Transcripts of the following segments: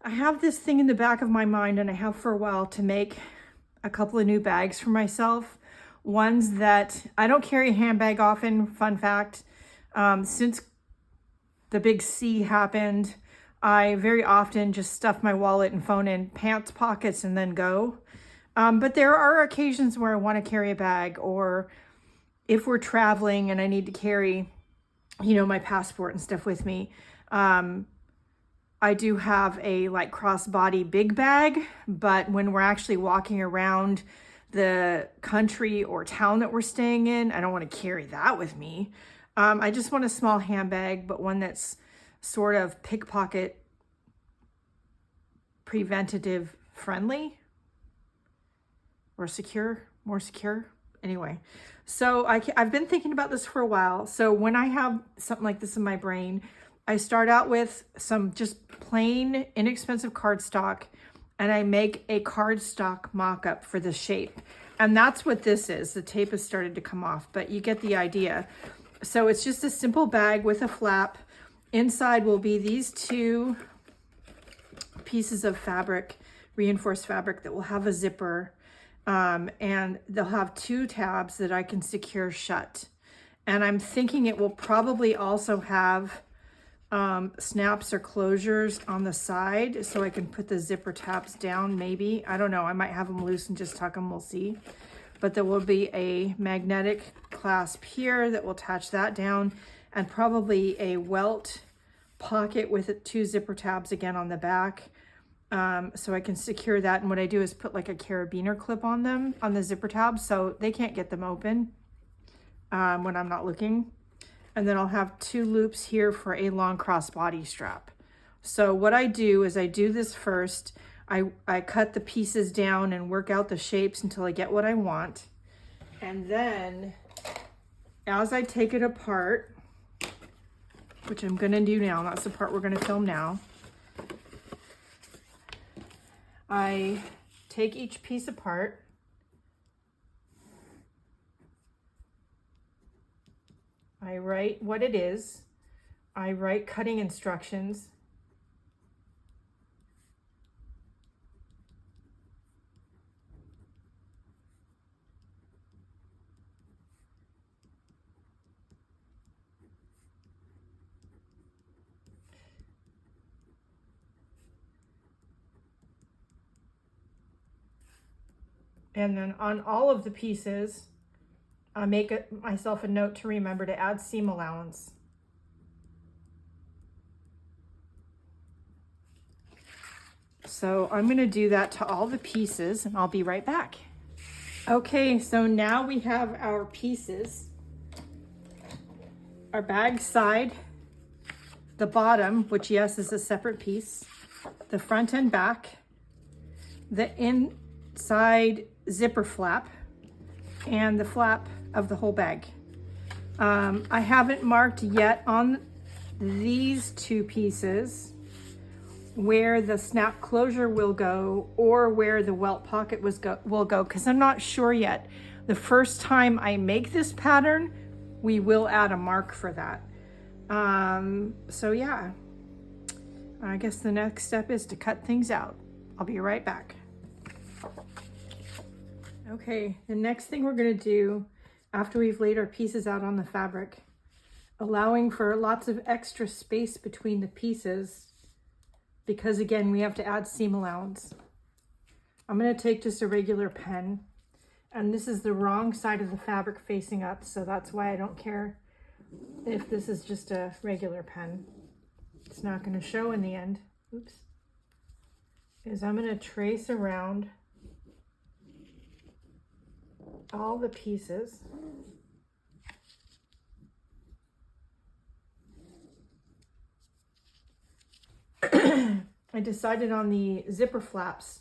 I have this thing in the back of my mind, and I have for a while, to make a couple of new bags for myself. Ones that I don't carry a handbag often, fun fact. Since the big C happened, I very often just stuff my wallet and phone in pants pockets and then go. But there are occasions where I want to carry a bag, or if we're traveling and I need to carry, my passport and stuff with me. I do have a like crossbody big bag, but when we're actually walking around the country or town that we're staying in, I don't want to carry that with me. I just want a small handbag, but one that's sort of pickpocket preventative friendly or secure, more secure. Anyway, so I've been thinking about this for a while. So when I have something like this in my brain, I start out with some just plain inexpensive cardstock, and I make a cardstock mock-up for the shape. And that's what this is. The tape has started to come off, but you get the idea. So it's just a simple bag with a flap. Inside will be these two pieces of fabric, reinforced fabric, that will have a zipper. And they'll have two tabs that I can secure shut. And I'm thinking it will probably also have snaps or closures on the side, so I can put the zipper tabs down, maybe. I don't know. I might have them loose and just tuck them. We'll see. But there will be a magnetic clasp here that will attach that down, and probably a welt pocket with two zipper tabs again on the back. So I can secure that. And what I do is put like a carabiner clip on them, on the zipper tabs, so they can't get them open when I'm not looking. And then I'll have two loops here for a long crossbody strap. So what I do is I do this first. I cut the pieces down and work out the shapes until I get what I want. And then as I take it apart, which I'm gonna do now, that's the part we're gonna film now, I take each piece apart. I write what it is. I write cutting instructions. And then on all of the pieces, I make myself a note to remember to add seam allowance. So I'm going to do that to all the pieces, and I'll be right back. Okay, so now we have our pieces. Our bag side, the bottom, which yes is a separate piece, the front and back, the inside zipper flap, and the flap of the whole bag. I haven't marked yet on these two pieces where the snap closure will go or where the welt pocket will go, because I'm not sure yet. The first time I make this pattern, we will add a mark for that. So yeah, I guess the next step is to cut things out. I'll be right back. Okay, the next thing we're gonna do after we've laid our pieces out on the fabric, allowing for lots of extra space between the pieces, because again, we have to add seam allowance. I'm gonna take just a regular pen, and this is the wrong side of the fabric facing up, so that's why I don't care if this is just a regular pen. It's not gonna show in the end. Oops. Is I'm gonna trace around all the pieces. I decided on the zipper flaps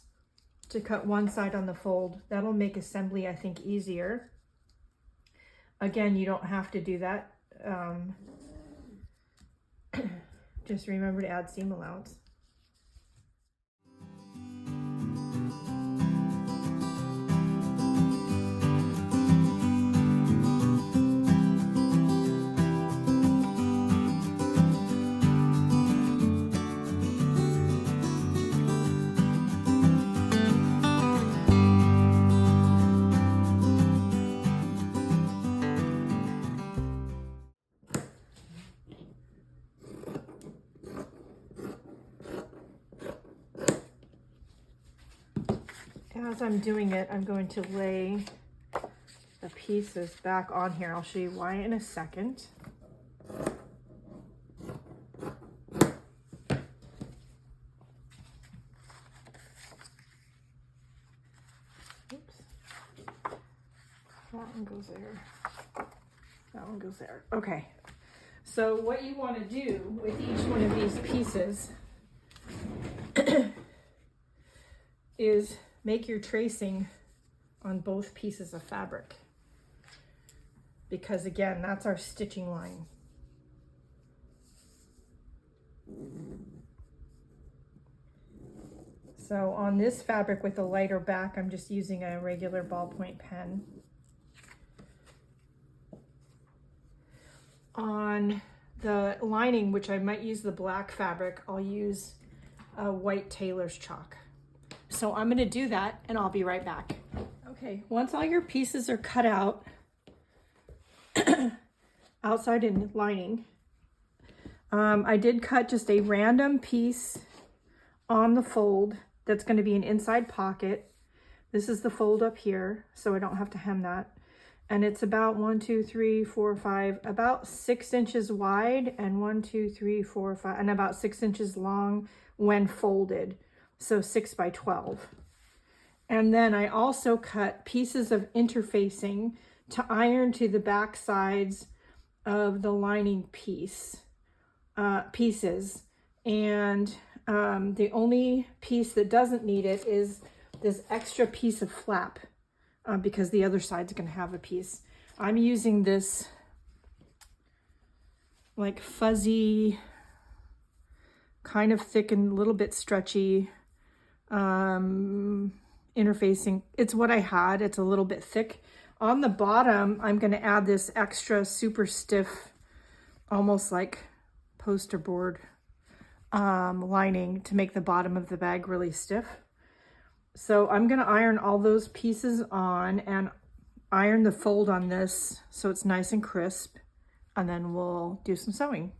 to cut one side on the fold. That'll make assembly, I think, easier. Again, you don't have to do that. Just remember to add seam allowance. As I'm doing it, I'm going to lay the pieces back on here. I'll show you why in a second. Oops. That one goes there. That one goes there. Okay. So what you want to do with each one of these pieces is make your tracing on both pieces of fabric. Because again, that's our stitching line. So on this fabric with the lighter back, I'm just using a regular ballpoint pen. On the lining, which I might use the black fabric, I'll use a white tailor's chalk. So I'm gonna do that and I'll be right back. Okay, once all your pieces are cut out, outside and lining, I did cut just a random piece on the fold that's going to be an inside pocket. This is the fold up here, so I don't have to hem that. And it's about 1, 2, 3, 4, 5, about 6 inches wide, and 1, 2, 3, 4, 5, and about 6 inches long when folded. So 6 by 12. And then I also cut pieces of interfacing to iron to the back sides of the lining pieces. And the only piece that doesn't need it is this extra piece of flap, because the other side's going to have a piece. I'm using this like fuzzy, kind of thick and a little bit stretchy interfacing. It's what I had. It's a little bit thick. On the bottom, I'm going to add this extra super stiff, almost like poster board lining to make the bottom of the bag really stiff. So I'm going to iron all those pieces on and iron the fold on this so it's nice and crisp, and then we'll do some sewing.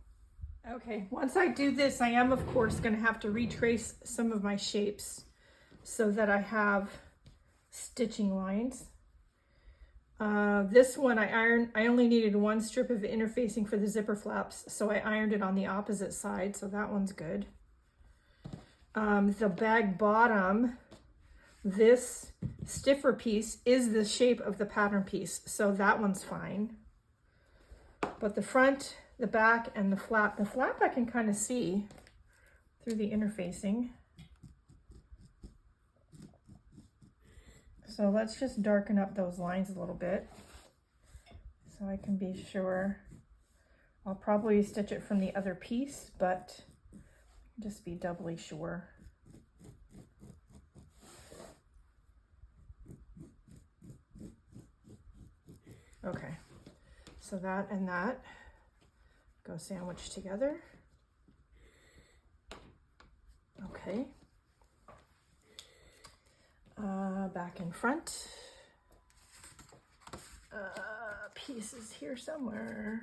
Okay, once I do this, I am of course going to have to retrace some of my shapes so that I have stitching lines. This one I only needed one strip of interfacing for the zipper flaps, so I ironed it on the opposite side, so that one's good. The bag bottom, this stiffer piece is the shape of the pattern piece, so that one's fine. But the front, the back, and the flap I can kind of see through the interfacing. So let's just darken up those lines a little bit so I can be sure. I'll probably stitch it from the other piece, but just be doubly sure. Okay, so that and that go sandwiched together. Okay. Back and front. Pieces here somewhere.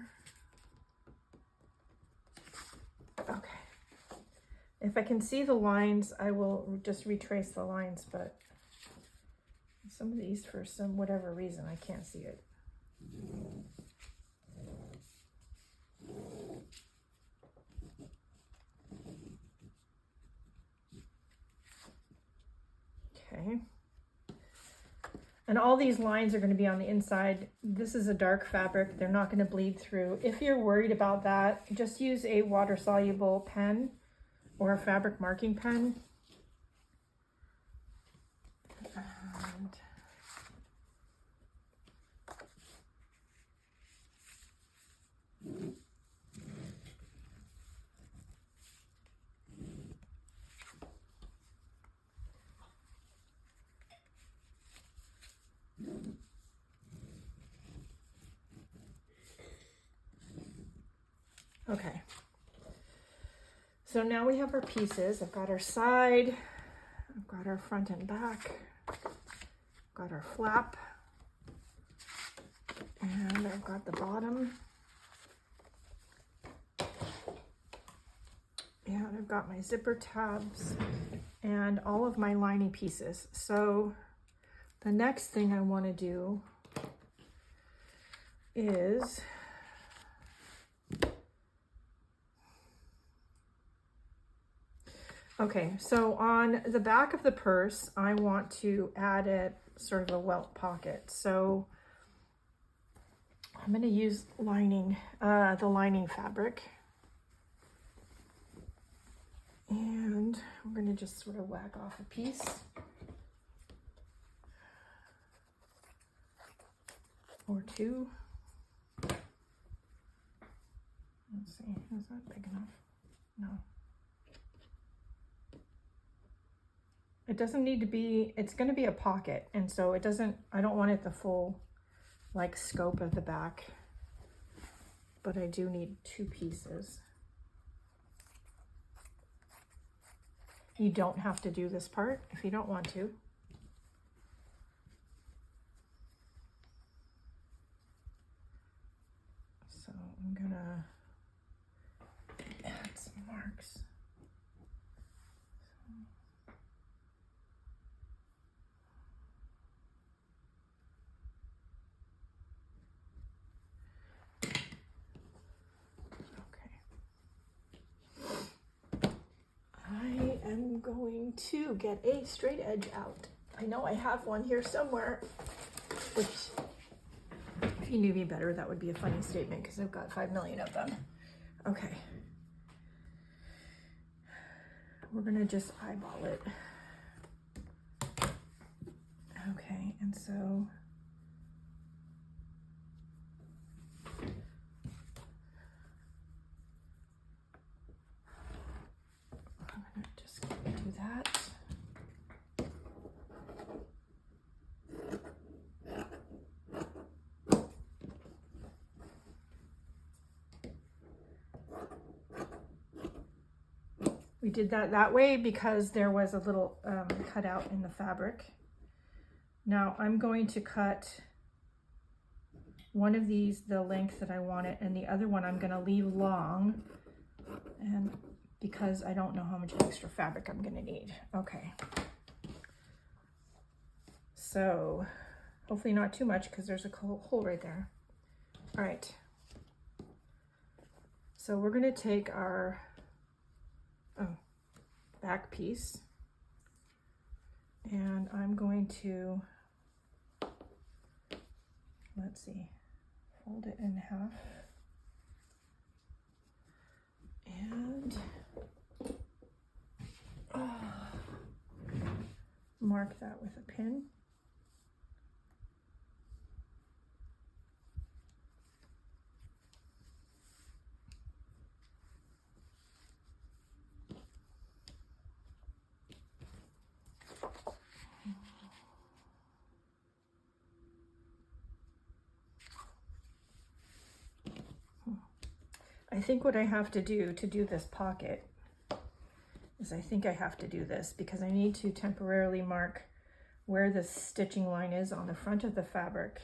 Okay. If I can see the lines, I will just retrace the lines, but some of these, for some whatever reason, I can't see it. Okay. And all these lines are going to be on the inside. This is a dark fabric. They're not going to bleed through. If you're worried about that, just use a water-soluble pen or a fabric marking pen. And okay, so now we have our pieces. I've got our side, I've got our front and back, got our flap, and I've got the bottom, and I've got my zipper tabs and all of my lining pieces. So The next thing I want to do is okay, so on the back of the purse, I want to add it sort of a welt pocket. So I'm going to use lining, the lining fabric. And I'm going to just sort of whack off a piece. Or two. Let's see, is that big enough? No. It doesn't need to be, it's going to be a pocket, and so it doesn't, I don't want it the full like scope of the back, but I do need two pieces. You don't have to do this part if you don't want to. So I'm gonna add some marks. I am going to get a straight edge out. I know I have one here somewhere, which if you knew me better, that would be a funny statement because I've got 5 million of them. Okay. We're gonna just eyeball it. Okay, and so I'm gonna just do that. We did that way because there was a little cutout in the fabric. Now I'm going to cut one of these the length that I want it, and the other one I'm going to leave long, and because I don't know how much extra fabric I'm going to need. Okay. So hopefully not too much because there's a hole right there. All right. So we're going to take our back piece, and I'm going to, let's see, fold it in half and mark that with a pin. I think what I have to do this pocket is I think I have to do this because I need to temporarily mark where the stitching line is on the front of the fabric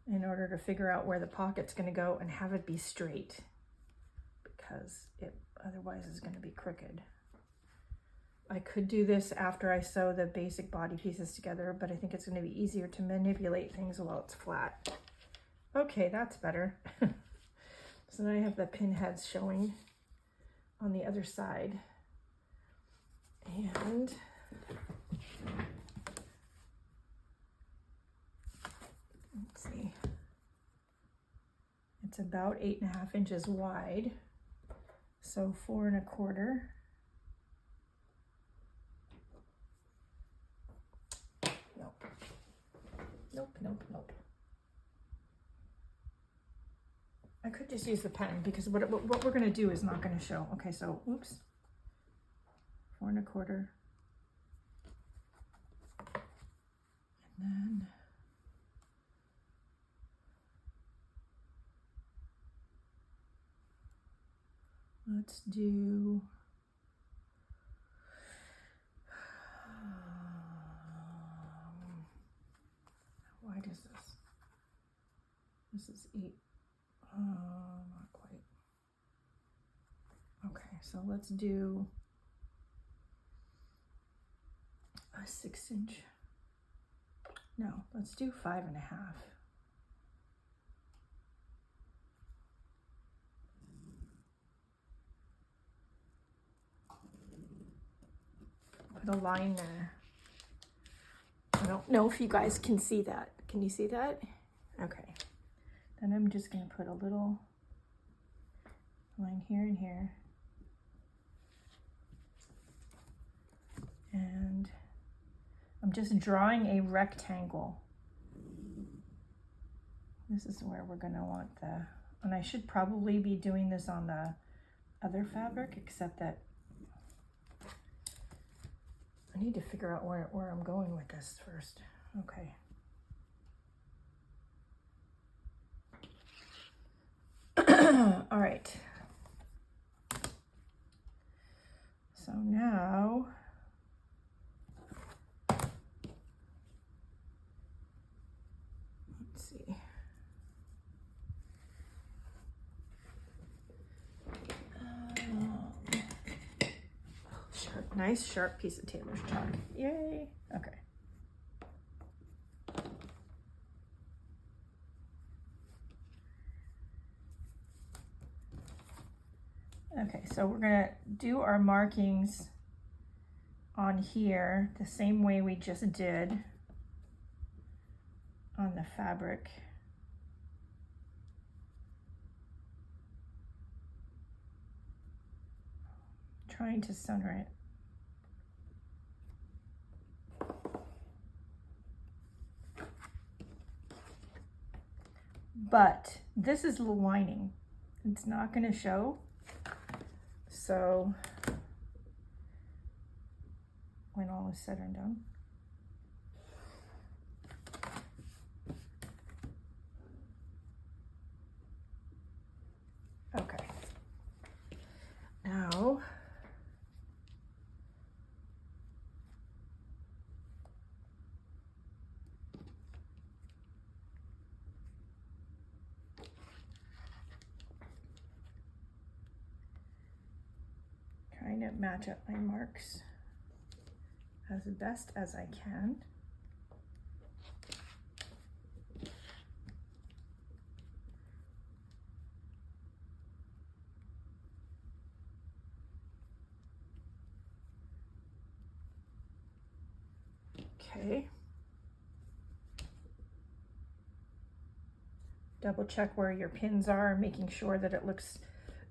in order to figure out where the pocket's going to go and have it be straight, because it otherwise is going to be crooked. I could do this after I sew the basic body pieces together, but I think it's going to be easier to manipulate things while it's flat. Okay, that's better. So now I have the pin heads showing on the other side. And let's see. It's about 8.5 inches wide. So 4 1/4. Nope. I could just use the pen because what we're going to do is not going to show. Okay, so oops. 4 1/4. And then let's do why does this? This is 8. Not quite. Okay, so let's do a 6-inch. No, let's do 5.5. Put a line there. I don't know if you guys can see that. Can you see that? Okay. Then I'm just going to put a little line here and here. And I'm just drawing a rectangle. This is where we're going to want the, and I should probably be doing this on the other fabric, except that I need to figure out where I'm going with this first. Okay. All right. So now, let's see. Sharp, nice sharp piece of tailor's chalk. Yay. Okay. Okay, so we're gonna do our markings on here the same way we just did on the fabric. Trying to center it. But this is the lining. It's not going to show. So when all is said and done. Okay. Now trying to match up my marks as best as I can. Okay. Double check where your pins are, making sure that it looks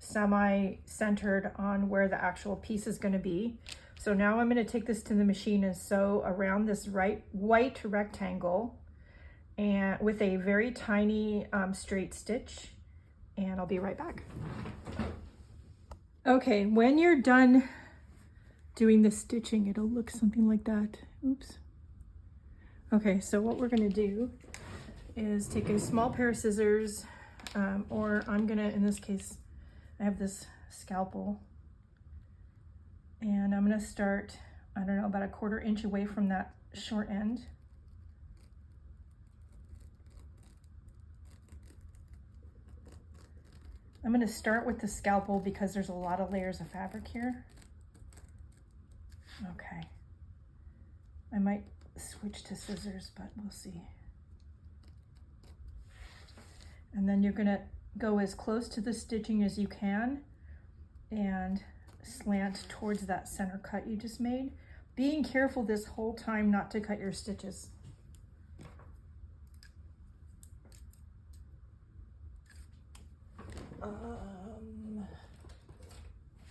semi-centered on where the actual piece is going to be. So now I'm going to take this to the machine and sew around this white rectangle and with a very tiny straight stitch, and I'll be right back. Okay, when you're done doing the stitching, it'll look something like that. Oops. Okay, so what we're going to do is take a small pair of scissors, or I'm going to, in this case, I have this scalpel, and I'm going to start, I don't know, about a 1/4 inch away from that short end. I'm going to start with the scalpel because there's a lot of layers of fabric here. Okay. I might switch to scissors, but we'll see. And then you're going to go as close to the stitching as you can and slant towards that center cut you just made, being careful this whole time not to cut your stitches.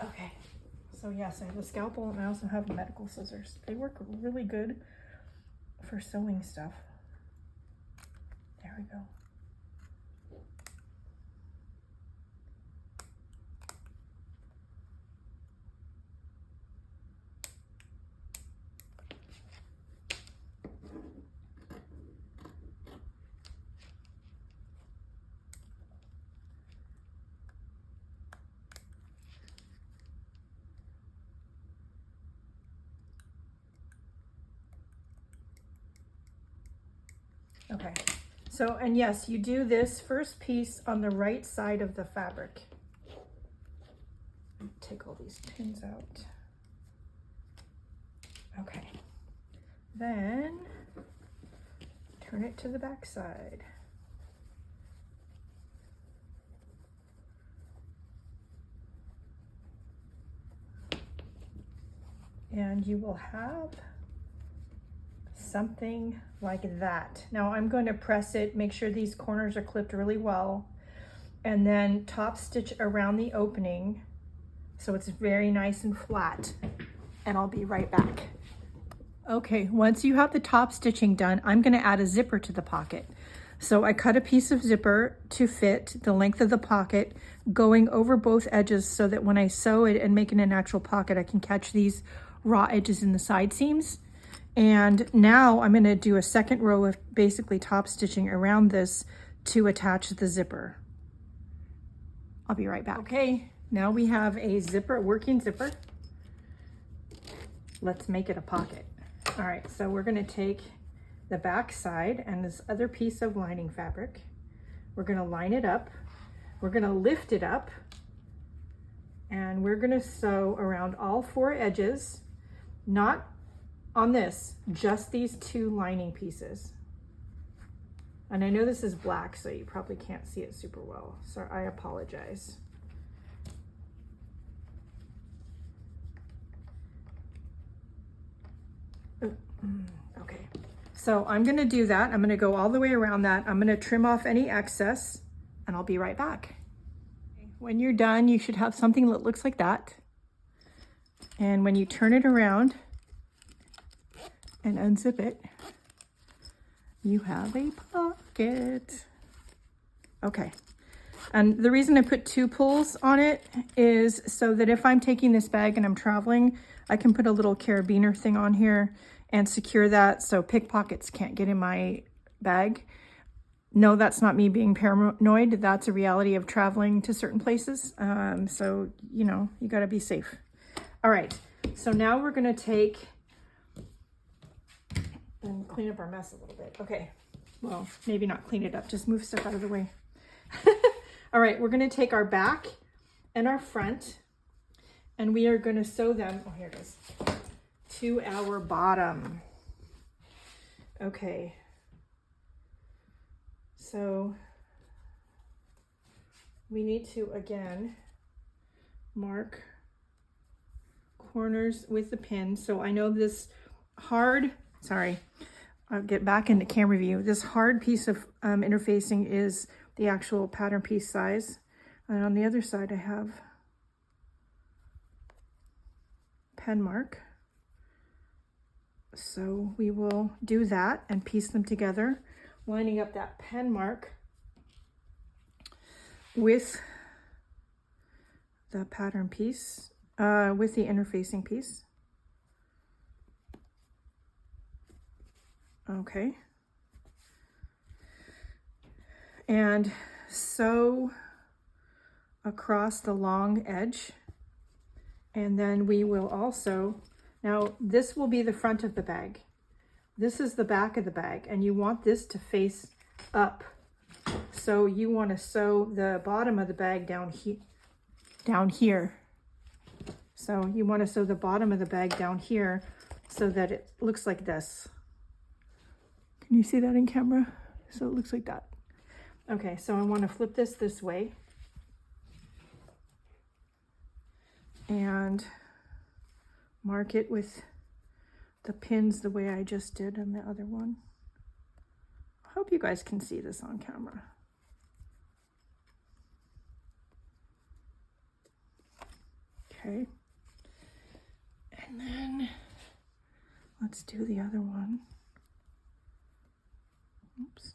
Okay, so yes, I have a scalpel and I also have medical scissors. They work really good for sewing stuff. There we go. Okay, so, and yes, you do this first piece on the right side of the fabric. Take all these pins out. Okay, Then turn it to the back side. And you will have something like that. Now I'm going to press it, make sure these corners are clipped really well, and then top stitch around the opening so it's very nice and flat. And I'll be right back. Okay, once you have the top stitching done, I'm going to add a zipper to the pocket. So I cut a piece of zipper to fit the length of the pocket, going over both edges so that when I sew it and make it an actual pocket, I can catch these raw edges in the side seams. And now I'm going to do a second row of basically top stitching around this to attach the zipper. I'll be right back. Okay, now we have a zipper, working zipper. Let's make it a pocket. All right, so we're going to take the back side and this other piece of lining fabric. We're going to line it up. We're going to lift it up, and we're going to sew around all 4 edges, not on this, just these 2 lining pieces. And I know this is black, so you probably can't see it super well, so I apologize. Okay, so I'm going to do that. I'm going to go all the way around that. I'm going to trim off any excess, and I'll be right back. When you're done, you should have something that looks like that. And when you turn it around and unzip it, you have a pocket. Okay, and the reason I put 2 pulls on it is so that if I'm taking this bag and I'm traveling, I can put a little carabiner thing on here and secure that so pickpockets can't get in my bag. No, that's not me being paranoid. That's a reality of traveling to certain places. So, you know, you gotta be safe. All right, so now we're gonna take and clean up our mess a little bit. Okay, well, maybe not clean it up, just move stuff out of the way. All right, we're gonna take our back and our front, and we are gonna sew them, oh, here it is, to our bottom. Okay, so we need to, again, mark corners with the pin. So I know this hard, sorry, I'll get back into camera view. This hard piece of interfacing is the actual pattern piece size. And on the other side, I have pen mark. So we will do that and piece them together, lining up that pen mark with the pattern piece, with the interfacing piece. Okay. And sew across the long edge. And then we will also, now this will be the front of the bag. This is the back of the bag, and you want this to face up. So you want to sew the bottom of the bag down here. So you want to sew the bottom of the bag down here so that it looks like this. Can you see that in camera? So it looks like that. Okay, so I want to flip this way and mark it with the pins the way I just did on the other one. I hope you guys can see this on camera. Okay, and then let's do the other one. Oops.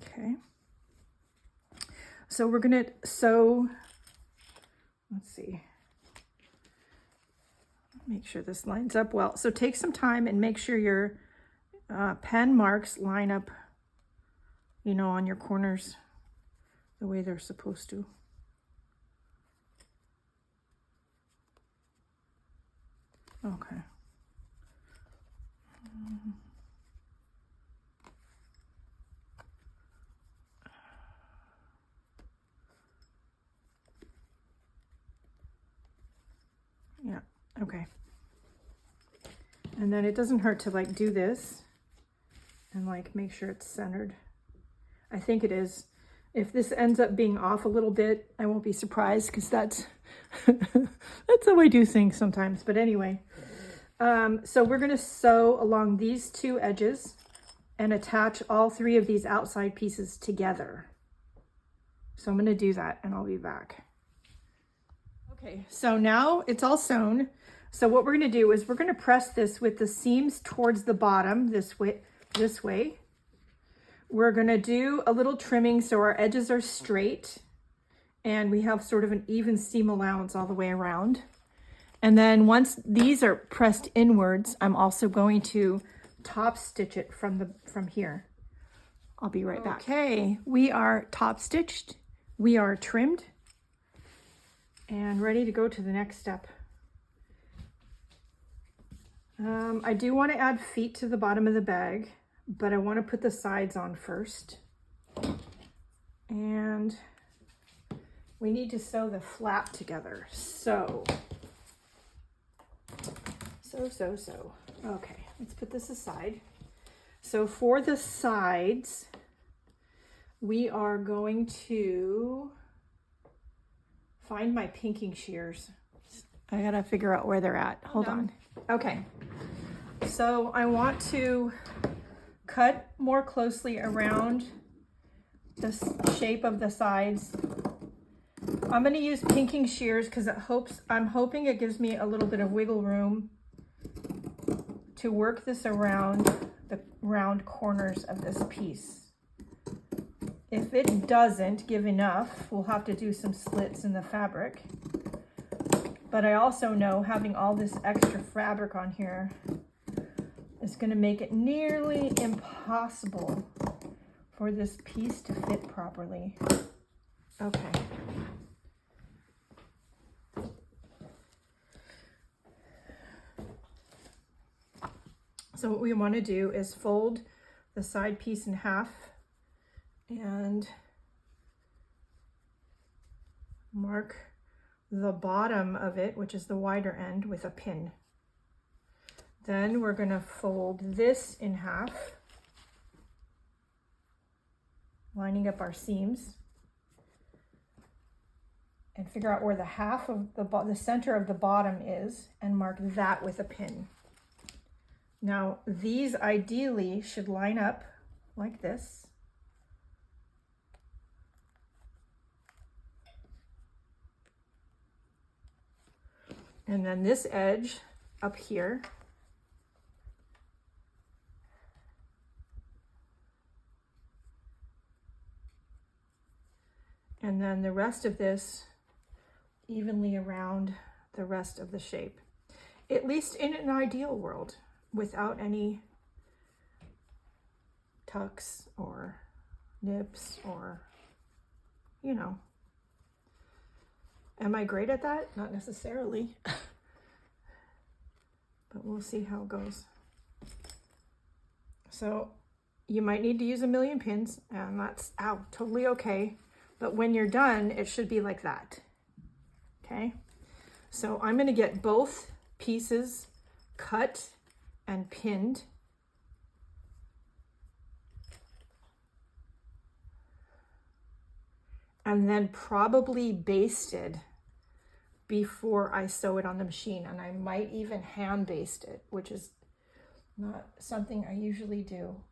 Okay, so we're gonna sew, let's see, make sure this lines up well. So take some time and make sure your pen marks line up, you know, on your corners the way they're supposed to. Okay. Okay. And then it doesn't hurt to like do this and like make sure it's centered. I think it is. If this ends up being off a little bit, I won't be surprised because that's that's how I do things sometimes. But anyway, so we're going to sew along these two edges and attach all three of these outside pieces together. So I'm going to do that and I'll be back. Okay, so now it's all sewn. So what we're going to do is we're going to press this with the seams towards the bottom this way. We're going to do a little trimming so our edges are straight and we have sort of an even seam allowance all the way around. And then once these are pressed inwards, I'm also going to top stitch it from here. I'll be right back. Okay, we are top stitched, we are trimmed and ready to go to the next step. I do want to add feet to the bottom of the bag, but I want to put the sides on first. And we need to sew the flap together. So. Okay, let's put this aside. So for the sides, we are going to find my pinking shears. I gotta figure out where they're at. Hold on. Okay, so I want to cut more closely around the shape of the sides. I'm going to use pinking shears because I'm hoping it gives me a little bit of wiggle room to work this around the round corners of this piece. If it doesn't give enough, we'll have to do some slits in the fabric. But I also know having all this extra fabric on here is going to make it nearly impossible for this piece to fit properly. Okay. So what we want to do is fold the side piece in half and mark the bottom of it, which is the wider end, with a pin. Then we're going to fold this in half, lining up our seams, and figure out where the half of the center of the bottom is and mark that with a pin. Now these ideally should line up like this. And then this edge up here and then the rest of this evenly around the rest of the shape, at least in an ideal world, without any tucks or nips or, you know. Am I great at that? Not necessarily, but we'll see how it goes. So you might need to use a million pins, and that's totally okay. But when you're done, it should be like that. Okay, so I'm going to get both pieces cut and pinned. And then probably basted before I sew it on the machine. And I might even hand baste it, which is not something I usually do.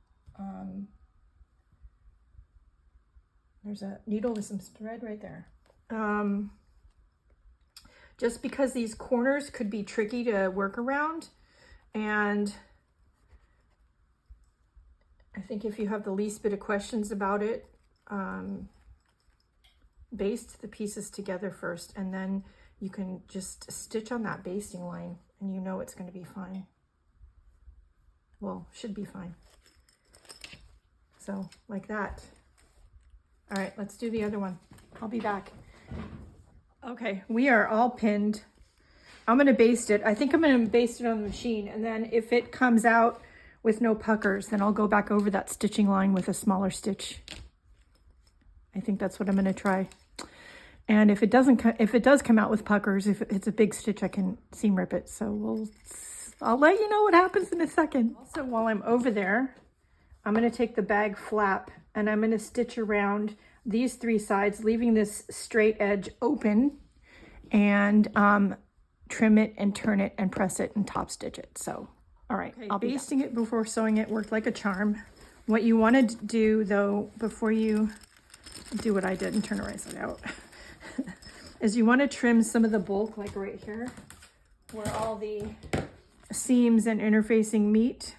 There's a needle with some thread right there. Just because these corners could be tricky to work around. And I think if you have the least bit of questions about it, baste the pieces together first, and then you can just stitch on that basting line and you know it's going to be fine. Well, should be fine. So like that. All right, let's do the other one. I'll be back. Okay, we are all pinned. I'm going to baste it. I think I'm going to baste it on the machine, and then if it comes out with no puckers, then I'll go back over that stitching line with a smaller stitch. I think that's what I'm going to try. And if it does come out with puckers, if it's a big stitch, I can seam rip it. So I'll let you know what happens in a second. Also, while I'm over there, I'm going to take the bag flap and I'm going to stitch around these 3 sides, leaving this straight edge open, and trim it and turn it and press it and top stitch it. So, all right, I'll be basting it before sewing it worked like a charm. What you want to do though, before you do what I did and turn it right side out, is you want to trim some of the bulk, like right here, where all the seams and interfacing meet,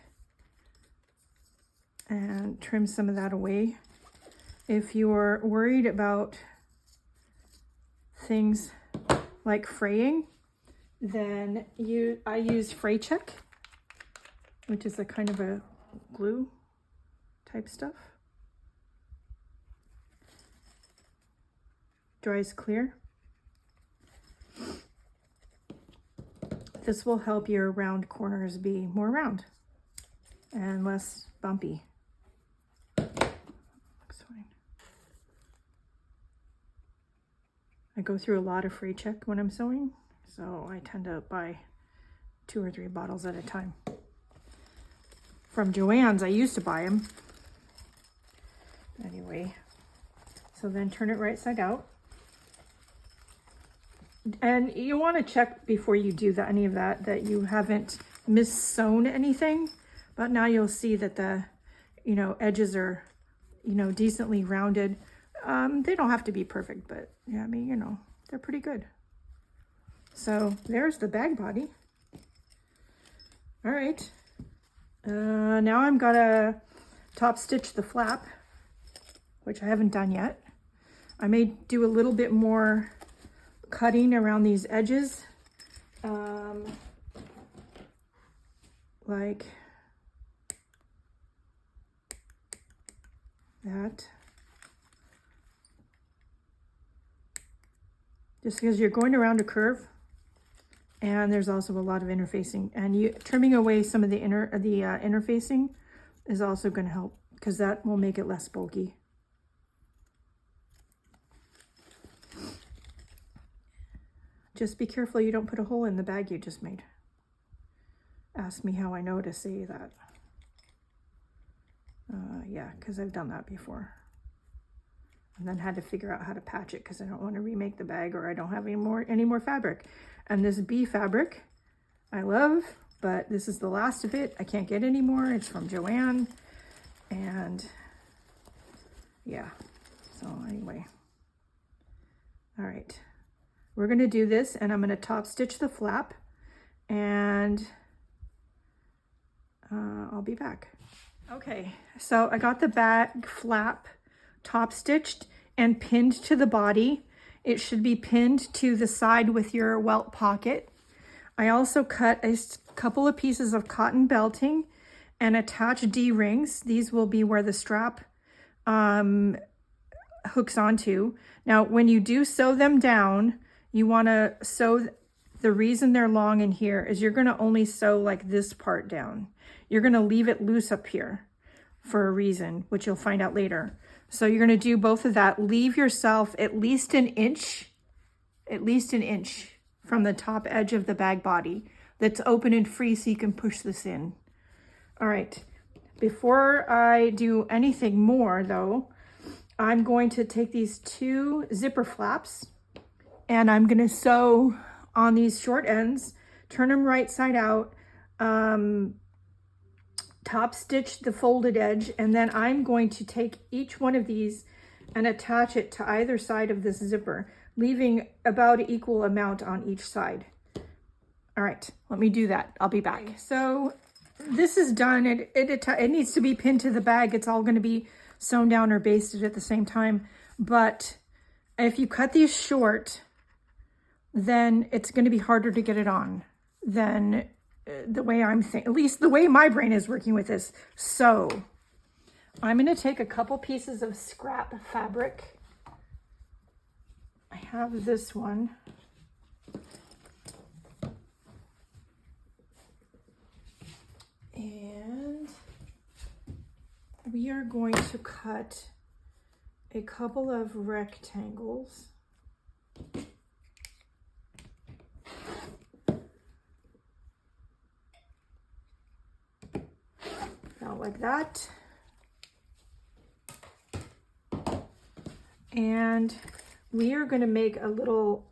and trim some of that away. If you're worried about things like fraying, then I use Fray Check, which is a kind of a glue type stuff. Dries clear. This will help your round corners be more round and less bumpy. Looks fine. I go through a lot of Fray Check when I'm sewing, so I tend to buy 2 or 3 bottles at a time. From Joann's, I used to buy them. Anyway, so then turn it right side out. And you want to check before you do any of that you haven't mis-sewn anything. But now you'll see that the, edges are, decently rounded. They don't have to be perfect, but yeah, I mean, they're pretty good. So there's the bag body. All right. Now I'm gonna top stitch the flap, which I haven't done yet. I may do a little bit more cutting around these edges, like that, just because you're going around a curve, and there's also a lot of interfacing, and trimming away some of the interfacing is also going to help, because that will make it less bulky. Just be careful you don't put a hole in the bag you just made. Ask me how I know to say that. Yeah, because I've done that before. And then had to figure out how to patch it because I don't want to remake the bag, or I don't have any more fabric. And this bee fabric I love, but this is the last of it. I can't get any more. It's from Joann. And yeah, so anyway. All right. We're going to do this, and I'm going to top stitch the flap, and I'll be back. Okay, so I got the bag flap top stitched and pinned to the body. It should be pinned to the side with your welt pocket. I also cut a couple of pieces of cotton belting and attached D-rings. These will be where the strap hooks onto. Now, when you do sew them down, you want to sew, the reason they're long in here is you're going to only sew like this part down. You're going to leave it loose up here for a reason, which you'll find out later. So you're going to do both of that. Leave yourself at least an inch from the top edge of the bag body that's open and free so you can push this in. All right, before I do anything more though, I'm going to take these 2 zipper flaps, and I'm going to sew on these short ends, turn them right side out, top stitch the folded edge, and then I'm going to take each one of these and attach it to either side of this zipper, leaving about an equal amount on each side. All right, let me do that. I'll be back. Okay, so this is done. It needs to be pinned to the bag. It's all going to be sewn down or basted at the same time. But if you cut these short, then it's going to be harder to get it on than the way I'm thinking, at least the way my brain is working with this. So I'm going to take a couple pieces of scrap fabric. I have this one. And we are going to cut a couple of rectangles. out like that. And we are going to make a little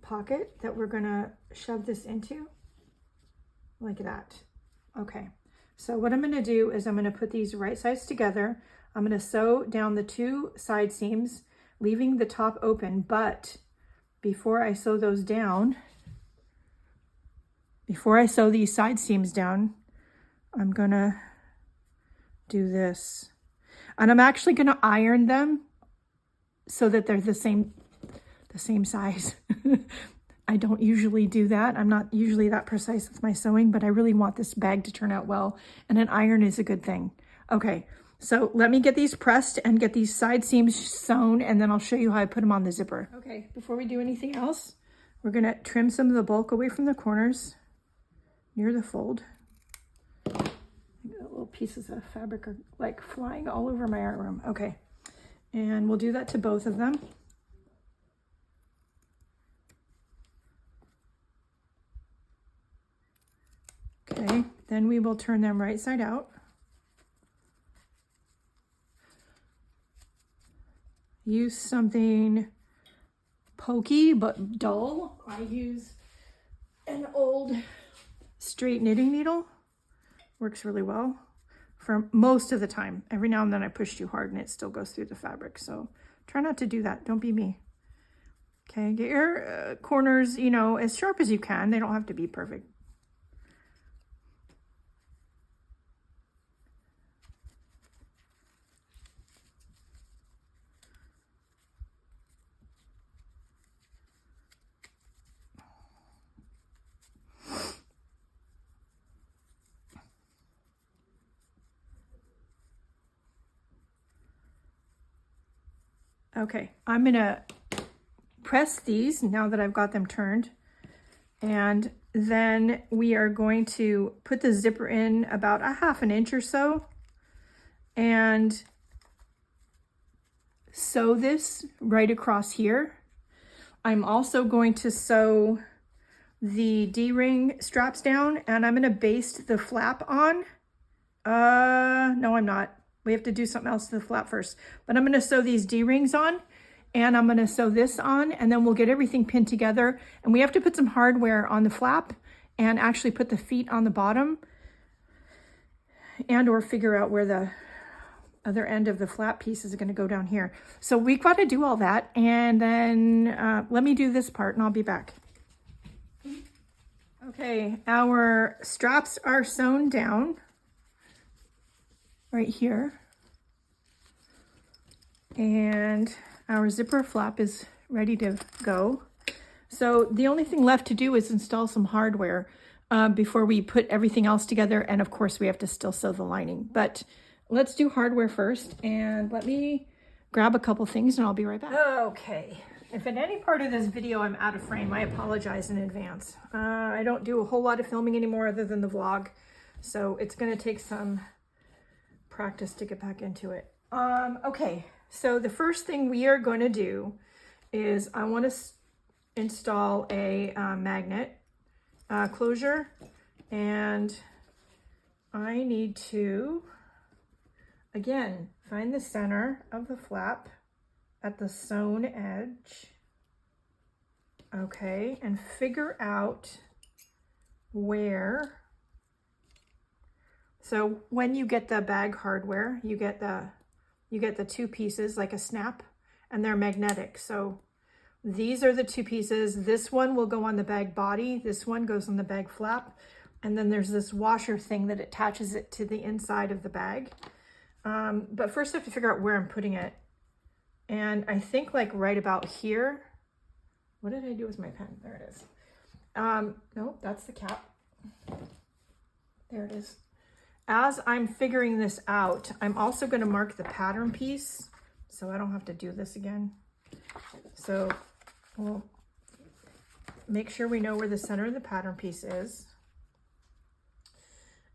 pocket that we're going to shove this into like that. Okay, so what I'm going to do is I'm going to put these right sides together. I'm going to sew down the 2 side seams, leaving the top open, but before I sew those down, before I sew these side seams down, I'm going to do this. And I'm actually going to iron them so that they're the same size. I don't usually do that. I'm not usually that precise with my sewing, but I really want this bag to turn out well, and an iron is a good thing. Okay, so let me get these pressed and get these side seams sewn, and then I'll show you how I put them on the zipper. Okay, before we do anything else, we're gonna trim some of the bulk away from the corners near the fold. Little pieces of fabric are like flying all over my art room. Okay, and we'll do that to both of them. Okay, then we will turn them right side out. Use something pokey but dull. I use an old straight knitting needle. Works really well for most of the time. Every now and then I push too hard and it still goes through the fabric. So try not to do that. Don't be me. Okay, get your corners, you know, as sharp as you can. They don't have to be perfect. Okay, I'm gonna press these now that I've got them turned, and then we are going to put the zipper in about a ½ an inch or so and sew this right across here. I'm also going to sew the D-ring straps down, and I'm gonna baste the flap on. No, I'm not. We have to do something else to the flap first, but I'm going to sew these D-rings on, and I'm going to sew this on, and then we'll get everything pinned together. And we have to put some hardware on the flap and actually put the feet on the bottom, and or figure out where the other end of the flap piece is going to go down here. So we've got to do all that, and then let me do this part and I'll be back. Okay, our straps are sewn down right here, and our zipper flap is ready to go. So the only thing left to do is install some hardware before we put everything else together, and of course we have to still sew the lining, but let's do hardware first, and let me grab a couple things and I'll be right back. Okay, if in any part of this video I'm out of frame, I apologize in advance. I don't do a whole lot of filming anymore other than the vlog, so it's going to take some practice to get back into it. Okay, so the first thing we are going to do is I want to install a magnet closure, and I need to, again, find the center of the flap at the sewn edge, okay, and figure out where. So when you get the bag hardware, you get the 2 pieces like a snap, and they're magnetic. So these are the 2 pieces. This one will go on the bag body. This one goes on the bag flap. And then there's this washer thing that attaches it to the inside of the bag. But first I have to figure out where I'm putting it. And I think like right about here. What did I do with my pen? There it is. No, that's the cap. There it is. As I'm figuring this out, I'm also going to mark the pattern piece so I don't have to do this again. So we'll make sure we know where the center of the pattern piece is.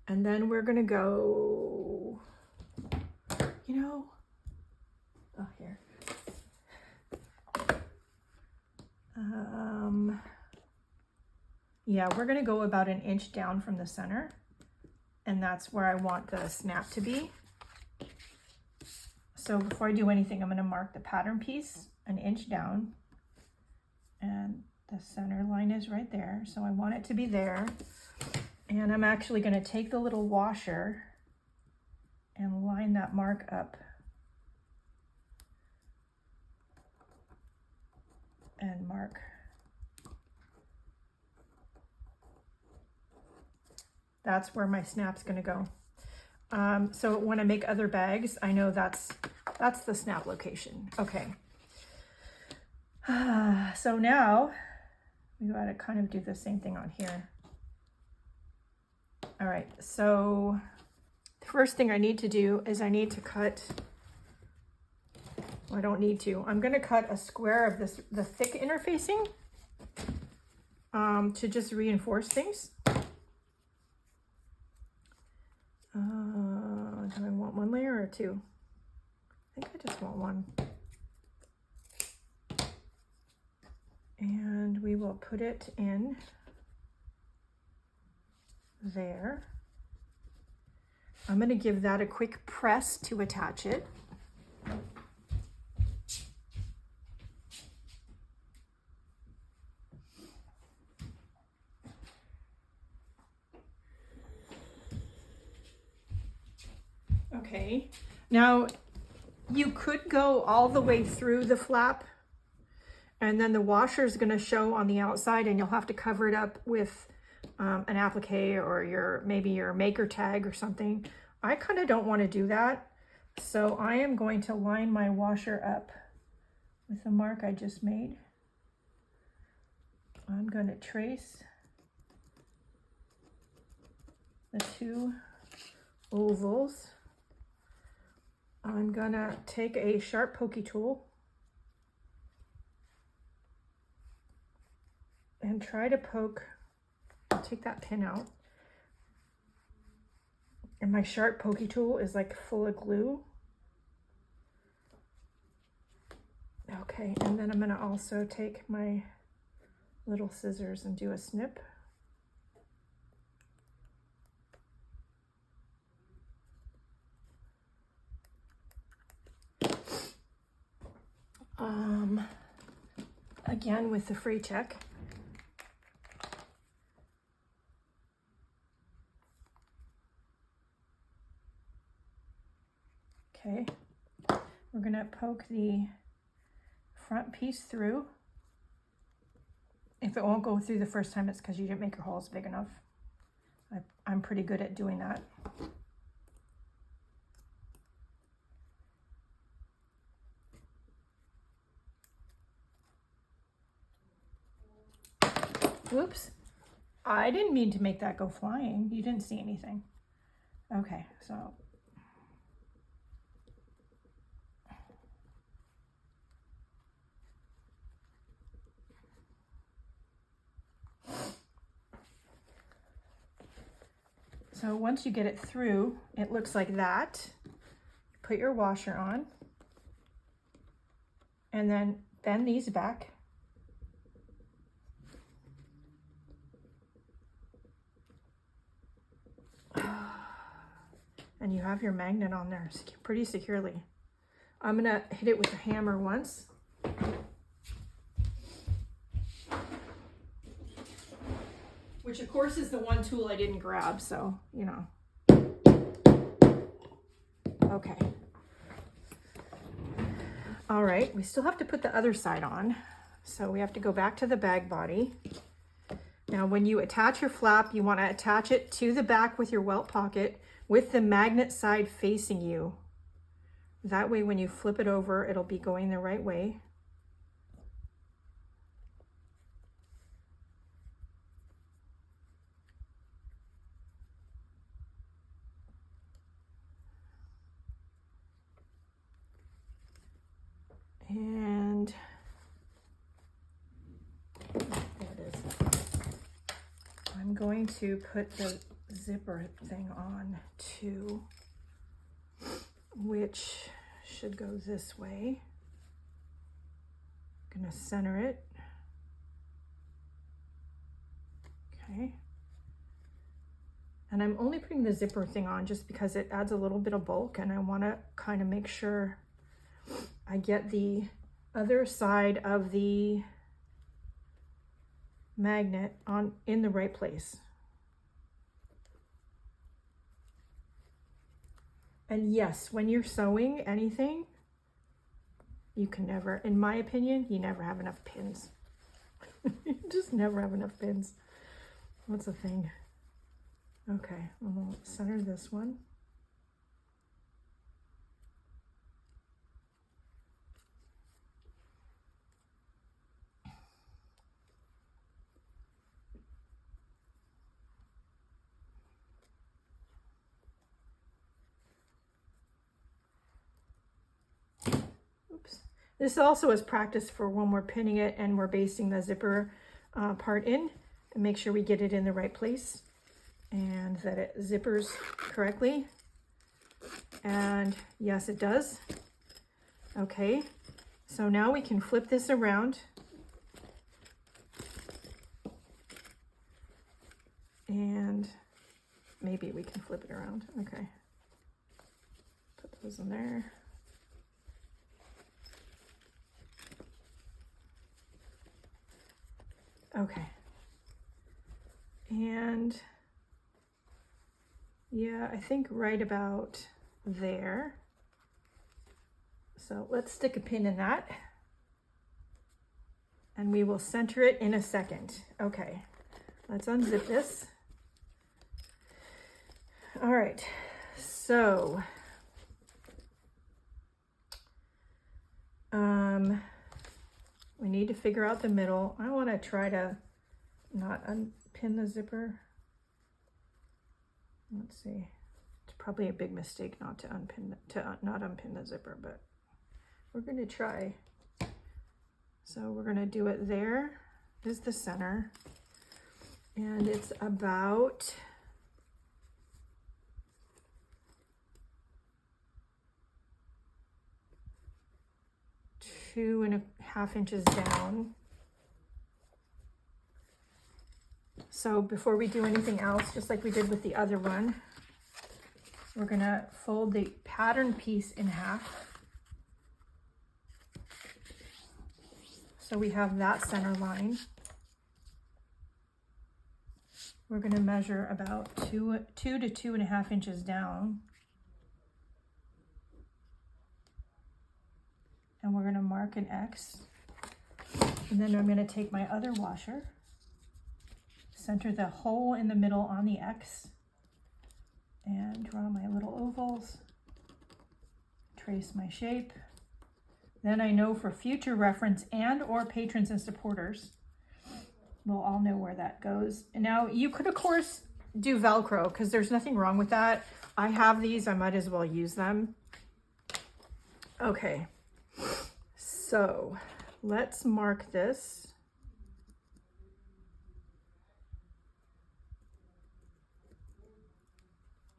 And then we're going to go, you know, oh, here. Yeah, we're going to go about 1 inch down from the center. and that's where I want the snap to be. So before I do anything, I'm going to mark the pattern piece an inch down, and the center line is right there. So I want it to be there. And I'm actually going to take the little washer and line that mark up. And mark. That's where my snap's going to go. So when I make other bags, I know that's the snap location. Okay. So now we got to kind of do the same thing on here. All right. So the first thing I need to do is I need to cut. Well, I don't need to. I'm going to cut a square of the thick interfacing to just reinforce things. Do I want one layer or two? I think I just want one. And we will put it in there. I'm going to give that a quick press to attach it. Okay, now you could go all the way through the flap, and then the washer is going to show on the outside, and you'll have to cover it up with an applique or maybe your maker tag or something. I kind of don't want to do that, so I am going to line my washer up with the mark I just made. I'm going to trace the two ovals. I'm gonna take a sharp pokey tool and try to poke. I'll take that pin out. And my sharp pokey tool is like full of glue. Okay, and then I'm gonna also take my little scissors and do a snip. Again with the free check. Okay, we're gonna poke the front piece through. If it won't go through the first time, it's because you didn't make your holes big enough. I'm pretty good at doing that. Oops, I didn't mean to make that go flying. You didn't see anything. Okay, so. So once you get it through, it looks like that. Put your washer on and then bend these back. And you have your magnet on there pretty securely. I'm gonna hit it with a hammer once. Which of course is the one tool I didn't grab, so, you know. Okay. All right, we still have to put the other side on. So we have to go back to the bag body. Now when you attach your flap, you want to attach it to the back with your welt pocket with the magnet side facing you. That way when you flip it over, it'll be going the right way. And there it is. I'm going to put the zipper thing on too, which should go this way. I'm gonna center it. Okay. And I'm only putting the zipper thing on just because it adds a little bit of bulk, and I want to kind of make sure I get the other side of the magnet on in the right place. And yes, when you're sewing anything, you can never, in my opinion, you never have enough pins. You just never have enough pins. What's the thing? Okay, we'll center this one. Oops. This also is practice for when we're pinning it and we're basting the zipper part in, and make sure we get it in the right place and that it zippers correctly. And yes, it does. Okay, so now we can flip this around. And maybe we can flip it around. Okay, put those in there. Okay. And yeah, I think right about there. So let's stick a pin in that. And we will center it in a second. Okay, let's unzip this. All right, so we need to figure out the middle. I want to try to not unpin the zipper. Let's see. It's probably a big mistake not to not unpin the zipper, but we're going to try. So we're going to do it there. This is the center, and it's about 2.5 inches down. So before we do anything else, just like we did with the other one, we're gonna fold the pattern piece in half. So we have that center line. We're gonna measure about 2 to 2.5 inches down. And we're gonna mark an X. And then I'm gonna take my other washer, center the hole in the middle on the X, and draw my little ovals, trace my shape. Then I know for future reference and or patrons and supporters, we'll all know where that goes. And now you could of course do Velcro, because there's nothing wrong with that. I have these, I might as well use them. Okay. So let's mark this.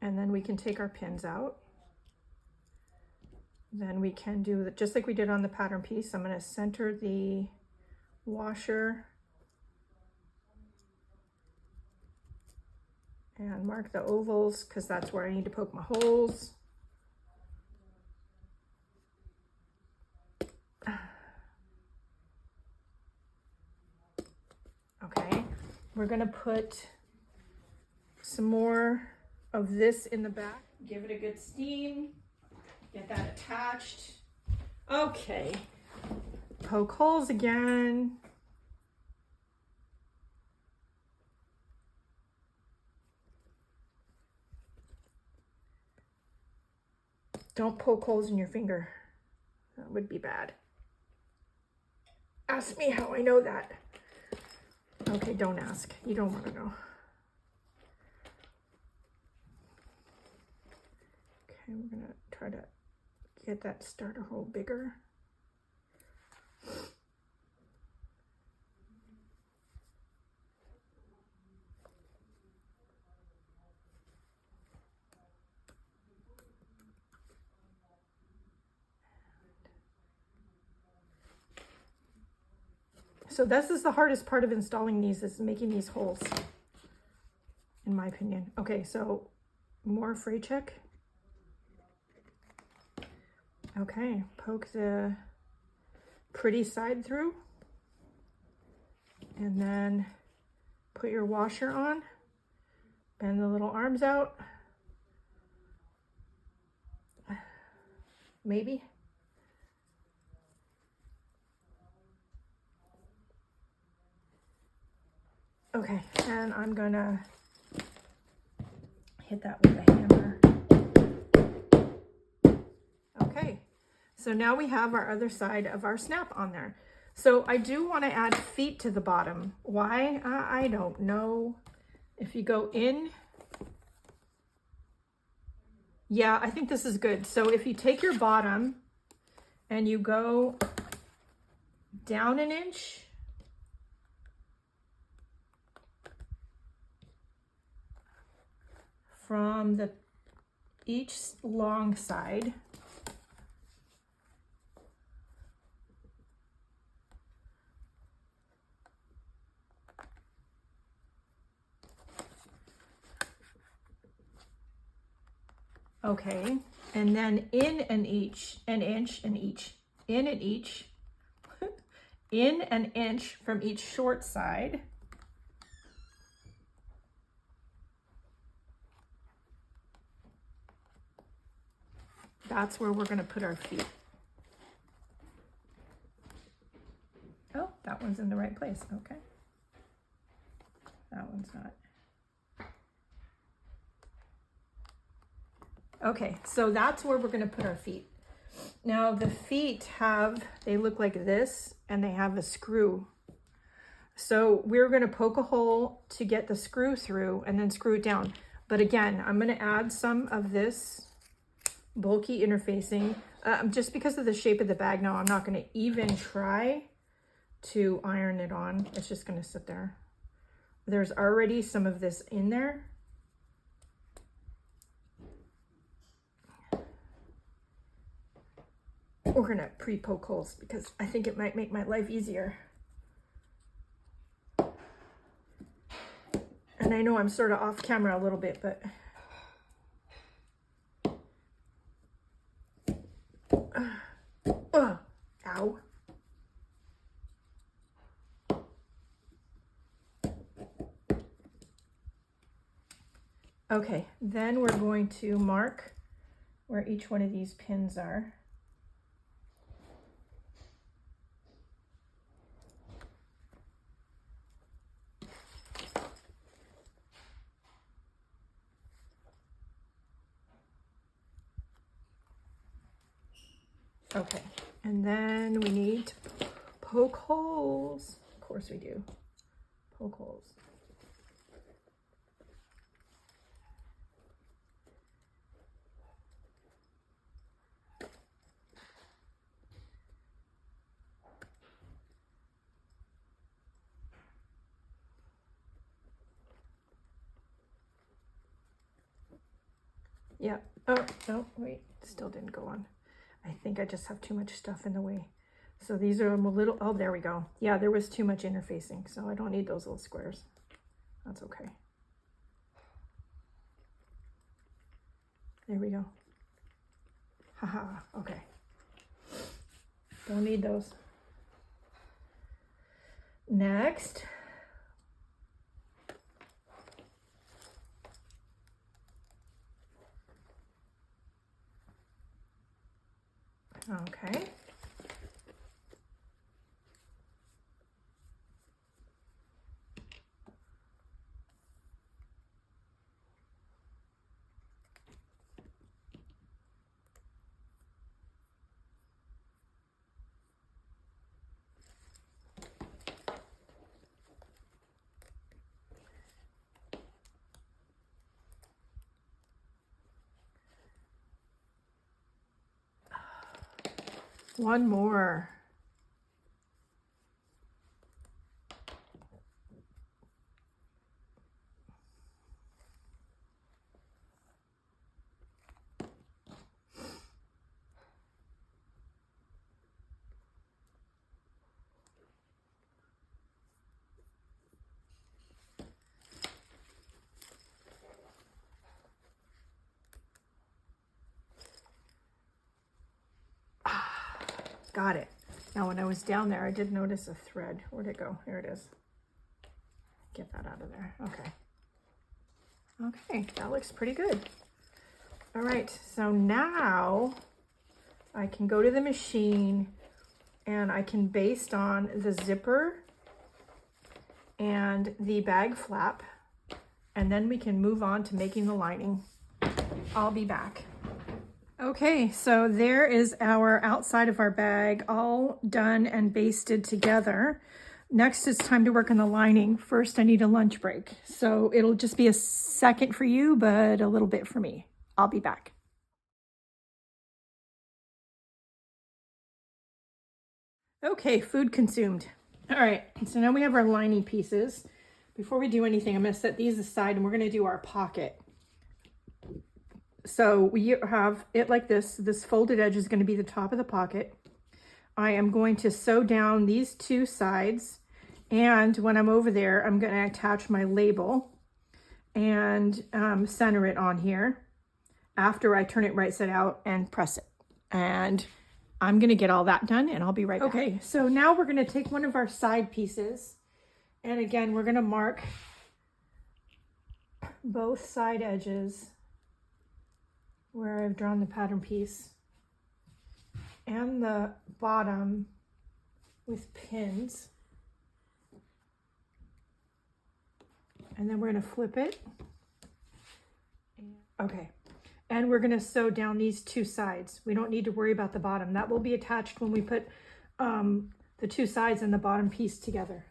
And then we can take our pins out. Then we can do it just like we did on the pattern piece. I'm going to center the washer and mark the ovals, because that's where I need to poke my holes. Okay, we're gonna put some more of this in the back. Give it a good steam. Get that attached. Okay, poke holes again. Don't poke holes in your finger. That would be bad. Ask me how I know that. Okay, don't ask. You don't want to know. Okay, we're going to try to get that starter hole bigger. So this is the hardest part of installing these, is making these holes. in my opinion. Okay, so more fray check. Okay, poke the pretty side through, and then put your washer on, bend the little arms out, maybe. Okay, and I'm gonna hit that with a hammer. Okay, so now we have our other side of our snap on there. So I do want to add feet to the bottom. Why? I don't know. If you go in, yeah, I think this is good. So if you take your bottom and you go down an inch, from each long side, okay, and then in an inch, in an inch from each short side. That's where we're going to put our feet. Oh, that one's in the right place. Okay. That one's not. Okay, so that's where we're going to put our feet. Now the feet they look like this, and they have a screw. So we're going to poke a hole to get the screw through and then screw it down. But again, I'm going to add some of this bulky interfacing. Just because of the shape of the bag now, I'm not going to even try to iron it on. It's just going to sit there. There's already some of this in there. We're going to pre-poke holes because I think it might make my life easier. And I know I'm sort of off camera a little bit, but ow. Okay, then we're going to mark where each one of these pins are. Okay, and then we need to poke holes. Of course we do. Poke holes. Yeah. Oh, no, wait, still didn't go on. I think I just have too much stuff in the way. So these are a little, oh, there we go. Yeah, there was too much interfacing, so I don't need those little squares. That's okay. There we go. Haha, okay. Don't need those. Next. Okay. One more. Got it. Now, when I was down there, I did notice a thread. Where'd it go? Here it is. Get that out of there. Okay. Okay, that looks pretty good. All right, so now I can go to the machine and I can baste on the zipper and the bag flap, and then we can move on to making the lining. I'll be back. Okay, so there is our outside of our bag all done and basted together. Next, it's time to work on the lining. First, I need a lunch break. So it'll just be a second for you, but a little bit for me. I'll be back. Okay, food consumed. All right, so now we have our lining pieces. Before we do anything, I'm gonna set these aside and we're gonna do our pocket. So we have it like this. This folded edge is gonna be the top of the pocket. I am going to sew down these two sides, and when I'm over there, I'm gonna attach my label and center it on here after I turn it right side out and press it. And I'm gonna get all that done and I'll be right back. Okay, so now we're gonna take one of our side pieces, and again, we're gonna mark both side edges where I've drawn the pattern piece and the bottom with pins. And then we're gonna flip it. Okay. And we're gonna sew down these two sides. We don't need to worry about the bottom. That will be attached when we put the two sides and the bottom piece together.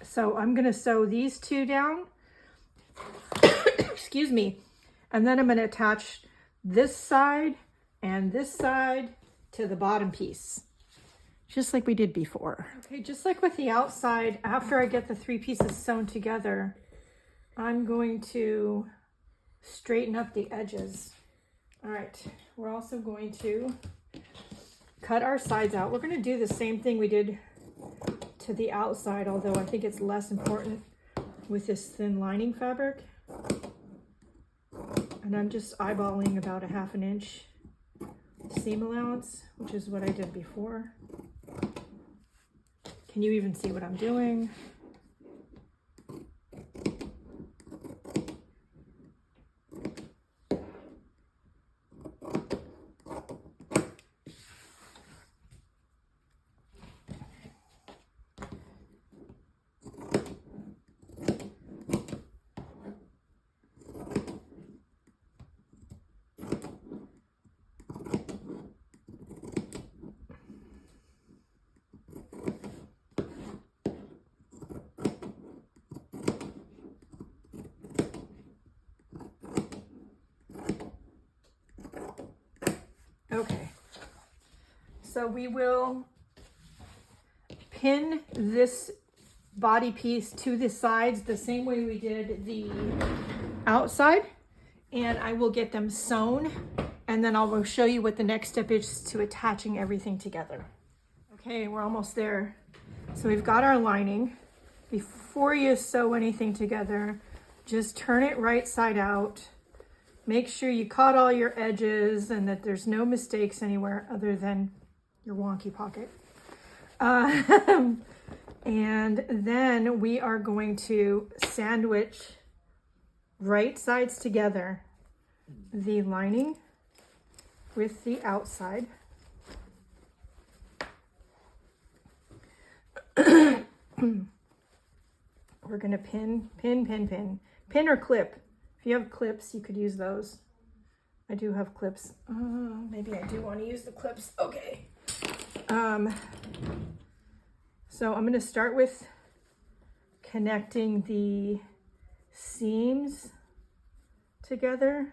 So I'm gonna sew these two down, excuse me, and then I'm gonna attach this side and this side to the bottom piece, just like we did before. Okay, just like with the outside, after I get the three pieces sewn together, I'm going to straighten up the edges. All right, we're also going to cut our sides out. We're going to do the same thing we did to the outside, although I think it's less important with this thin lining fabric. And I'm just eyeballing about 1/2 inch seam allowance, which is what I did before. Can you even see what I'm doing? Okay, so we will pin this body piece to the sides the same way we did the outside, and I will get them sewn, and then I will show you what the next step is to attaching everything together. Okay, we're almost there. So we've got our lining. Before you sew anything together, just turn it right side out. Make sure you caught all your edges and that there's no mistakes anywhere other than your wonky pocket. And then we are going to sandwich right sides together, the lining with the outside. We're going to pin or clip. If you have clips, you could use those. I do have clips. Maybe I do want to use the clips. Okay. So I'm going to start with connecting the seams together.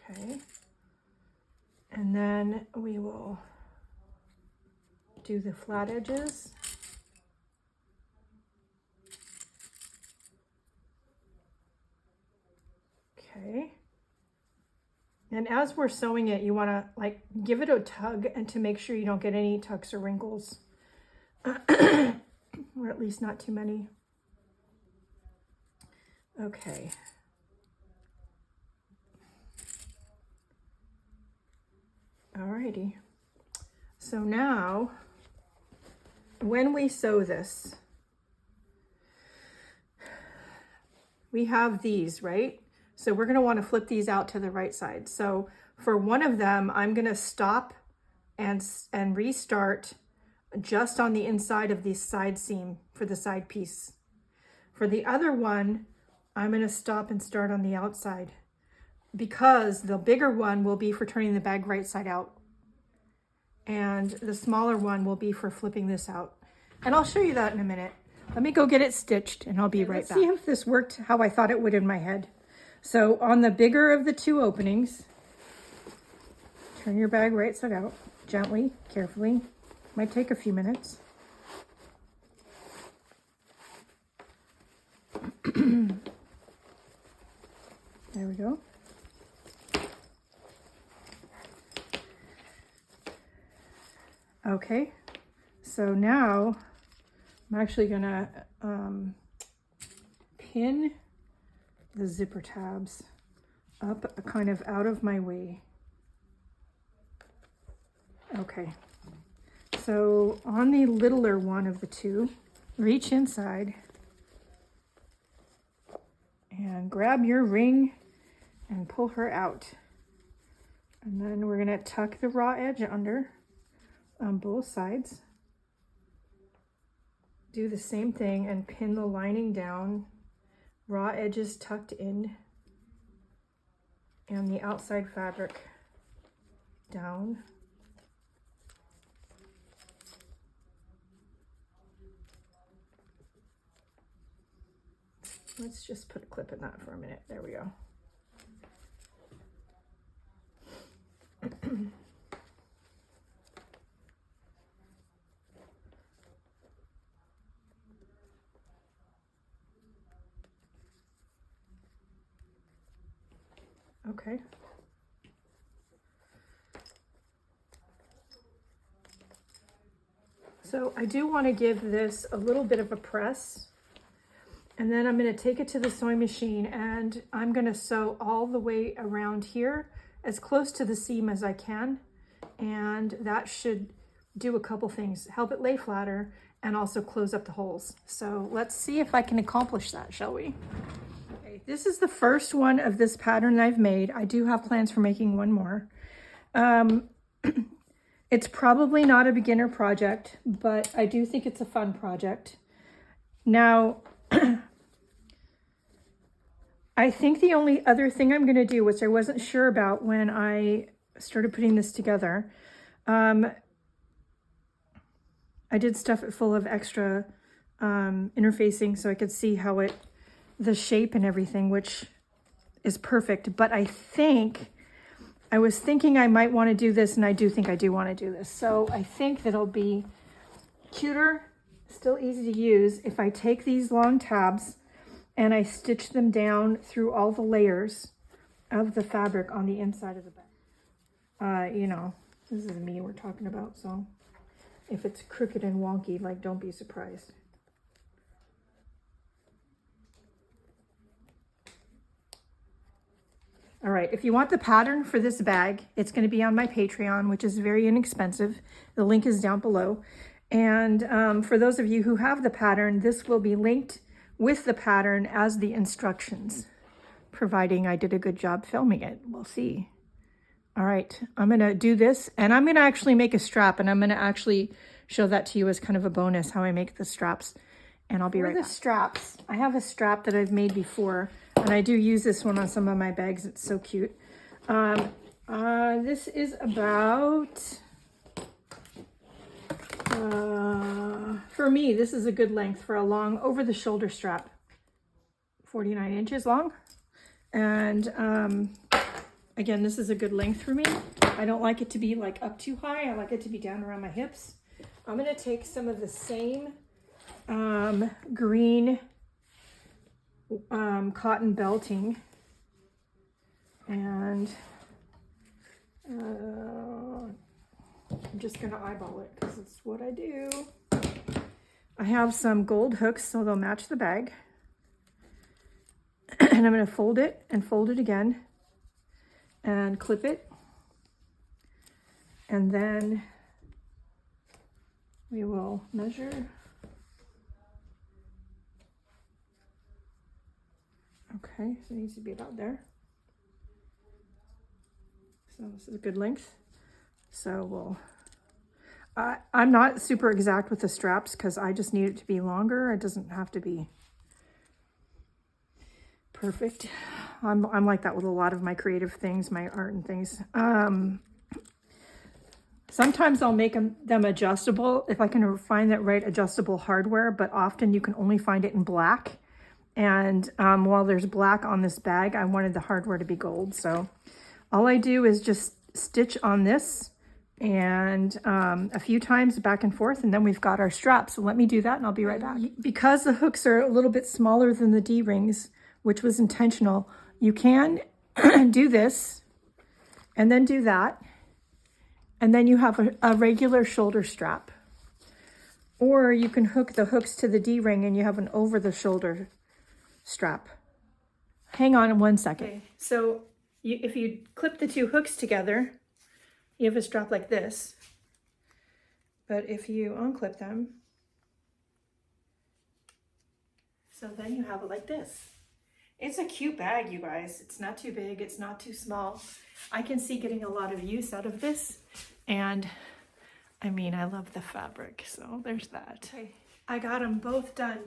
Okay, and then we will do the flat edges. Okay, And as we're sewing it, you want to like give it a tug and to make sure you don't get any tucks or wrinkles. Or at least not too many. Okay. Alrighty. So now, when we sew this, we have these, right? So we're going to want to flip these out to the right side. So for one of them, I'm going to stop and restart just on the inside of the side seam for the side piece. For the other one, I'm going to stop and start on the outside because the bigger one will be for turning the bag right side out. And the smaller one will be for flipping this out. And I'll show you that in a minute. Let me go get it stitched and I'll be right back. See if this worked how I thought it would in my head. So on the bigger of the two openings, turn your bag right side out, gently, carefully. Might take a few minutes. There we go. Okay, so now I'm actually gonna pin the zipper tabs up kind of out of my way. Okay, so on the littler one of the two, reach inside and grab your ring and pull her out. And then we're gonna tuck the raw edge under on both sides. Do the same thing and pin the lining down, raw edges tucked in, and the outside fabric down. Let's just put a clip in that for a minute. There we go. Okay. So I do want to give this a little bit of a press, and then I'm going to take it to the sewing machine and I'm going to sew all the way around here as close to the seam as I can. And that should do a couple things, help it lay flatter and also close up the holes. So let's see if I can accomplish that, shall we? Okay, this is the first one of this pattern I've made. I do have plans for making one more. It's probably not a beginner project, but I do think it's a fun project. Now, I think the only other thing I'm going to do, which I wasn't sure about when I started putting this together, I did stuff it full of extra interfacing so I could see how the shape and everything, which is perfect. But I was thinking I might want to do this, and I do think I do want to do this. So I think that it'll be cuter, still easy to use, if I take these long tabs and I stitch them down through all the layers of the fabric on the inside of the bag. You know, this is me we're talking about, so if it's crooked and wonky, like, don't be surprised. All right, if you want the pattern for this bag, it's going to be on my Patreon, which is very inexpensive. The link is down below. And for those of you who have the pattern, this will be linked with the pattern as the instructions, providing I did a good job filming it. We'll see. All right, I'm going to do this, and I'm going to actually make a strap, and I'm going to actually show that to you as kind of a bonus, how I make the straps. And I'll be right back. For the straps, I have a strap that I've made before, and I do use this one on some of my bags. It's so cute. This is about, for me, this is a good length for a long over-the-shoulder strap. 49 inches long. And again, this is a good length for me. I don't like it to be like up too high. I like it to be down around my hips. I'm going to take some of the same green cotton belting, and I'm just gonna eyeball it because it's what I do. I have some gold hooks so they'll match the bag. And I'm gonna fold it and fold it again and clip it. And then we will measure. Okay, so it needs to be about there. So this is a good length. So we'll, I'm not super exact with the straps because I just need it to be longer. It doesn't have to be perfect. I'm like that with a lot of my creative things, my art and things. Sometimes I'll make them adjustable if I can find that right adjustable hardware, but often you can only find it in black. And while there's black on this bag, I wanted the hardware to be gold. So all I do is just stitch on this and a few times back and forth, and then we've got our strap. So let me do that and I'll be right back. Because the hooks are a little bit smaller than the D-rings, which was intentional, you can do this and then do that. And then you have a regular shoulder strap. Or you can hook the hooks to the D-ring and you have an over-the-shoulder strap. Hang on 1 second. Okay, so if you clip the two hooks together, you have a strap like this. But if you unclip them, so then you have it like this. It's a cute bag, you guys. It's not too big, it's not too small. I can see getting a lot of use out of this. And I mean, I love the fabric, so there's that. Okay, I got them both done.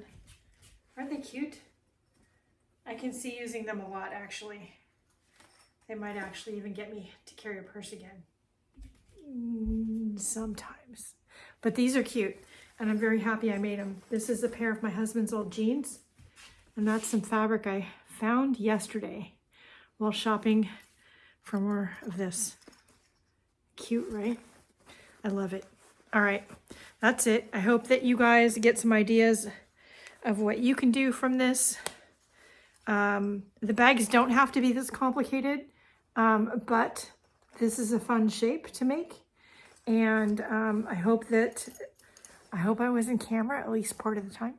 Aren't they cute? I can see using them a lot, actually. They might actually even get me to carry a purse again. Sometimes. But these are cute, and I'm very happy I made them. This is a pair of my husband's old jeans, and that's some fabric I found yesterday while shopping for more of this. Cute, right? I love it. All right, that's it. I hope that you guys get some ideas of what you can do from this. The bags don't have to be this complicated, but this is a fun shape to make. And I hope I was in camera at least part of the time.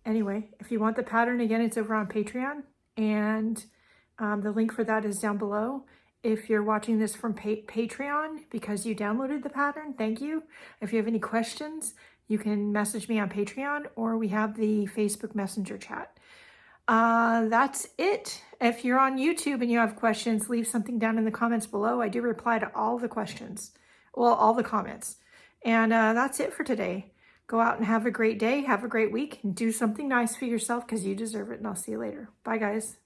Anyway, if you want the pattern, again, it's over on Patreon, and the link for that is down below. If you're watching this from Patreon because you downloaded the pattern, thank you. If you have any questions, you can message me on Patreon, or we have the Facebook Messenger chat. That's it. If you're on YouTube and you have questions, leave something down in the comments below. I do reply to all the questions, well, all the comments. And that's it for today. Go out and have a great day, have a great week, and do something nice for yourself because you deserve it. And I'll see you later. Bye, guys.